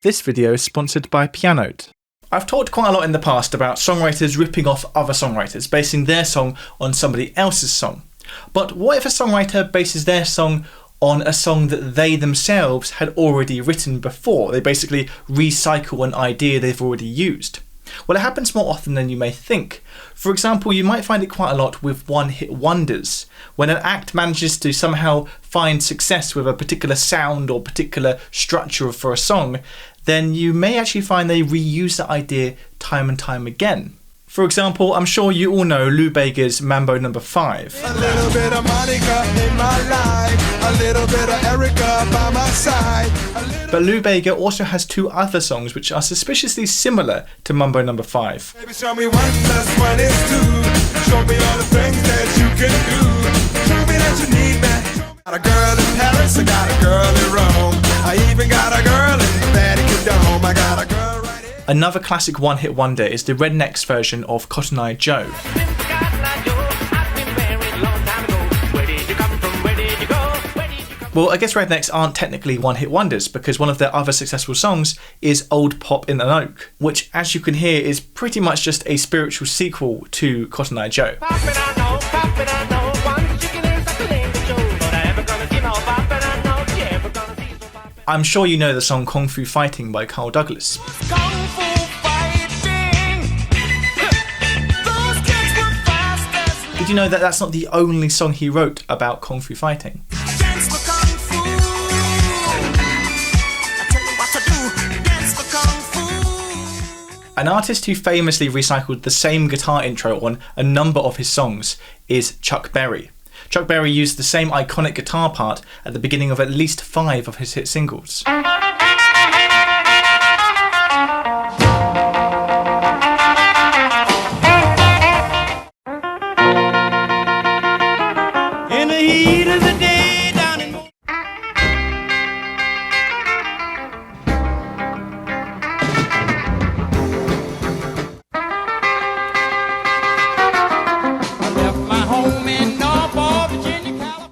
This video is sponsored by Pianote. I've talked quite a lot in the past about songwriters ripping off other songwriters, basing their song on somebody else's song. But what if a songwriter bases their song on a song that they themselves had already written before? They basically recycle an idea they've already used. Well, it happens more often than you may think. For example, you might find it quite a lot with one-hit wonders. When an act manages to somehow find success with a particular sound or particular structure for a song, then you may actually find they reuse that idea time and time again. For example, I'm sure you all know Lou Bega's Mambo No. 5. A little bit of Monica in my life, a little bit of Erica by my side. But Lou Bega also has two other songs which are suspiciously similar to Mambo No. 5. Baby, show me 1 + 1 is 2. Show me all the things that you can do. Show me that you need me. Got a girl in Paris, I got a girl in Rome. I even got a girl in the Vatican Dome. I got a girl right here. Another classic one-hit wonder is the Rednex version of Cotton Eye Joe. Well, I guess Rednex aren't technically one-hit wonders because one of their other successful songs is Old Pop in an Oak, which, as you can hear, is pretty much just a spiritual sequel to Cotton Eye Joe. I'm sure you know the song Kung Fu Fighting by Carl Douglas. Did you know that that's not the only song he wrote about Kung Fu Fighting? An artist who famously recycled the same guitar intro on a number of his songs is Chuck Berry. Chuck Berry used the same iconic guitar part at the beginning of at least 5 of his hit singles. In the heat of the day, down in I left my home in Norfolk, Virginia, California.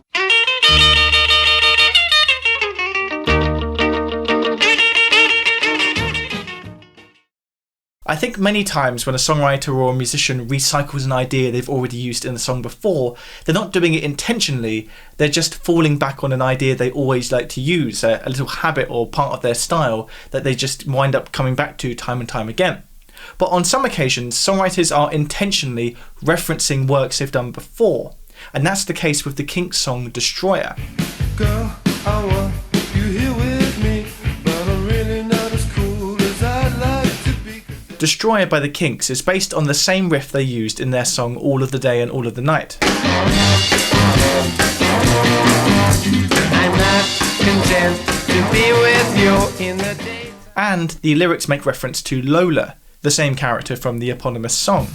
I think many times when a songwriter or a musician recycles an idea they've already used in a song before, they're not doing it intentionally, they're just falling back on an idea they always like to use, a little habit or part of their style that they just wind up coming back to time and time again. But on some occasions, songwriters are intentionally referencing works they've done before, and that's the case with the Kinks song Destroyer. Girl, I want you here with me, but I'm really not as cool as I'd like to be. Destroyer by the Kinks is based on the same riff they used in their song All of the Day and All of the Night. I'm not content to be with you in the day. And the lyrics make reference to Lola, the same character from the eponymous song.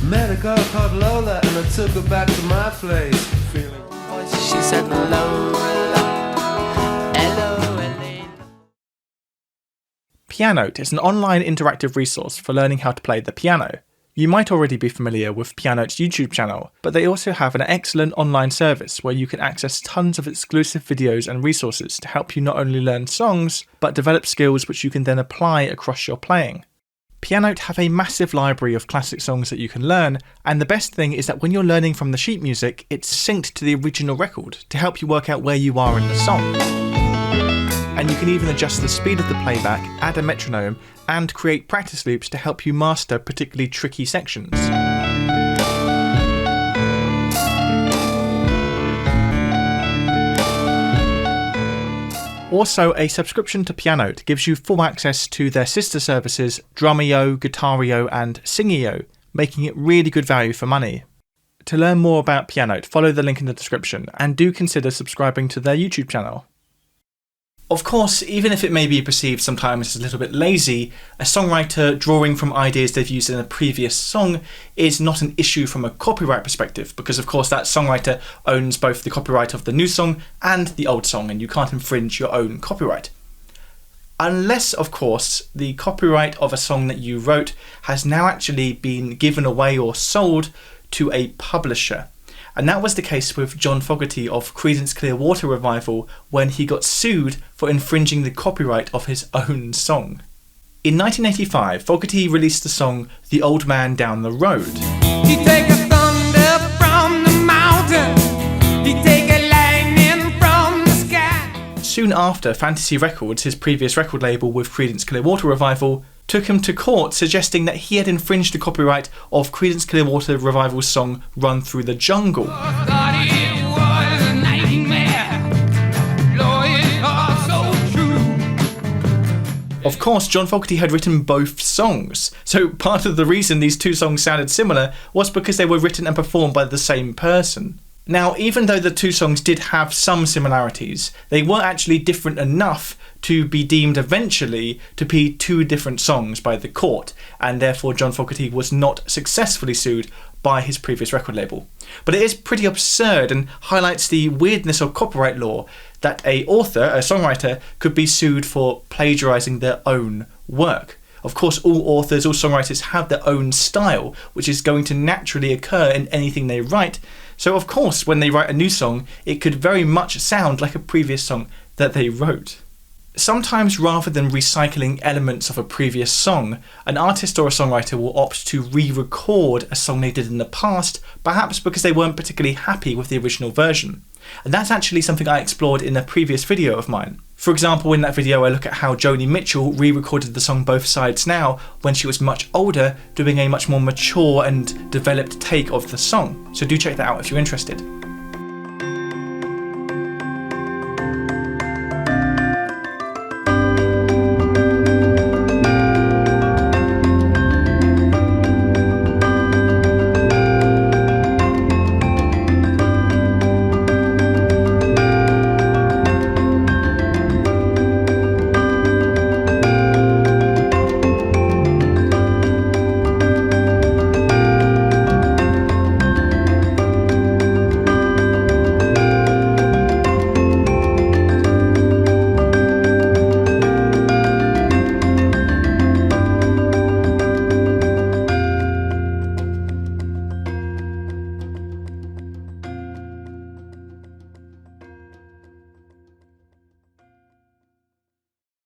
Met a girl called Lola and I took her back to my place. Feeling She said Lola, L-O-L-A. Pianote is an online interactive resource for learning how to play the piano. You might already be familiar with Pianote's YouTube channel, but they also have an excellent online service where you can access tons of exclusive videos and resources to help you not only learn songs, but develop skills which you can then apply across your playing. Pianote have a massive library of classic songs that you can learn, and the best thing is that when you're learning from the sheet music, it's synced to the original record to help you work out where you are in the song. And you can even adjust the speed of the playback, add a metronome, and create practice loops to help you master particularly tricky sections. Also, a subscription to Pianote gives you full access to their sister services Drumeo, Guitario and Singio, making it really good value for money. To learn more about Pianote, follow the link in the description and do consider subscribing to their YouTube channel. Of course, even if it may be perceived sometimes as a little bit lazy, a songwriter drawing from ideas they've used in a previous song is not an issue from a copyright perspective, because of course that songwriter owns both the copyright of the new song and the old song, and you can't infringe your own copyright. Unless, of course, the copyright of a song that you wrote has now actually been given away or sold to a publisher. And that was the case with John Fogerty of Creedence Clearwater Revival when he got sued for infringing the copyright of his own song. In 1985, Fogerty released the song The Old Man Down the Road. He take a thunder from the mountain. He take a lightning from the sky. Soon after, Fantasy Records, his previous record label with Creedence Clearwater Revival, took him to court suggesting that he had infringed the copyright of Creedence Clearwater Revival's song Run Through the Jungle. Thought it was a nightmare. Lord, it's all so true. Of course, John Fogerty had written both songs, so part of the reason these two songs sounded similar was because they were written and performed by the same person. Now, even though the two songs did have some similarities, they were actually different enough to be deemed eventually to be two different songs by the court, and therefore John Fogerty was not successfully sued by his previous record label. But it is pretty absurd and highlights the weirdness of copyright law that a author, a songwriter, could be sued for plagiarising their own work. Of course, all authors, all songwriters have their own style, which is going to naturally occur in anything they write. So of course, when they write a new song, it could very much sound like a previous song that they wrote. Sometimes, rather than recycling elements of a previous song, an artist or a songwriter will opt to re-record a song they did in the past, perhaps because they weren't particularly happy with the original version. And that's actually something I explored in a previous video of mine. For example, in that video I look at how Joni Mitchell re-recorded the song Both Sides Now when she was much older, doing a much more mature and developed take of the song. So do check that out if you're interested.